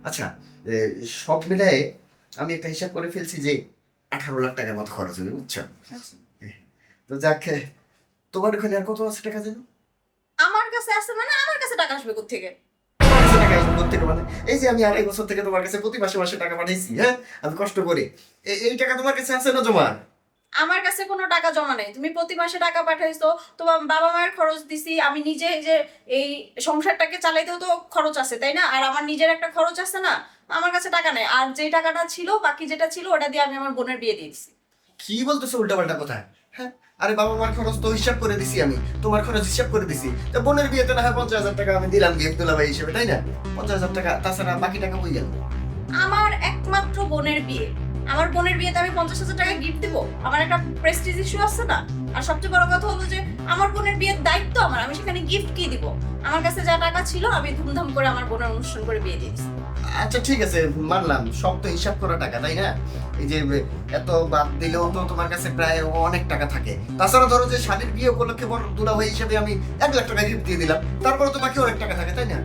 আচ্ছা, এ, সব মিলায়ে আমি একটা হিসাব করে ফেলছি যে 18 লাখ টাকার মতো খরচ হবে, বুঝছো? তো যাক, তোমার ওখানে আর কত আছে টাকা যেন? আমার কাছে আছে মানে আমার কাছে টাকা আসবে কোত্থেকে? তোমার কাছে টাকা আসবে কোত্থেকে মানে? এই যে আমি 2.5 বছর থেকে তোমার কাছে প্রতি মাসে মাসে টাকা পাঠাইছি, হ্যাঁ, আমি কষ্ট করে। এই টাকা তোমার কাছে আছে না জমা? আমার কাছে কোনো টাকা জমা নেই। তুমি প্রতি মাসে টাকা পাঠাইছো, তোমার বাবা মায়ের খরচ দিছি, আমি নিজে এই যে এই সংসারটাকে চালাইতেও তো খরচ আছে, তাই না? আর আমার নিজের একটা খরচ আছে না? আমার কাছে টাকা নেই। আর যে টাকাটা ছিল, বাকি যেটা ছিল ওটা দিয়ে আমি আমার বোনের বিয়ে দিয়ে দিছি। কি বলতেছো উল্টাপাল্টা কথা? হ্যাঁ, আরে বাবা মার খরচ তো হিসাব করে দিছি আমি, তোমার খরচ হিসাব করে দিছি। তা বোনের বিয়েতে না হয় 50,000 টাকা আমি দিলাম গিফট দুলাভাই হিসেবে, তাই না? 50,000 টাকা, তাছাড়া বাকি টাকা কই গেল? আমার একমাত্র বোনের বিয়ে, আমার বোনের বিয়েতে আমি 50,000 টাকা গিফট দেবো? আমার একটা প্রেস্টিজ ইস্যু আছে না? আর সবচেয়ে বড় কথা হলো যে আমার বোনের বিয়ের দায়িত্ব আমার, আমি সেখানে গিফট কি দিব? আমার কাছে যা টাকা ছিল আমি ধুমধাম করে আমার বোনের অনুষ্ঠান করে বিয়ে দিয়ে দিছি। আচ্ছা ঠিক আছে, মানলাম সব তো হিসাব করা টাকা, তাই না? এই যে এত বাদ দিলেও তো তোমার কাছে প্রায় অনেক টাকা থাকে। তাছাড়া ধরো যে শালীর বিয়ে উপলক্ষে বড় দুলাভাই হিসেবে আমি 1 লাখ টাকা গিফট দিয়ে দিলাম, তারপরে তো বাকি অনেক টাকা থাকে, তাই না?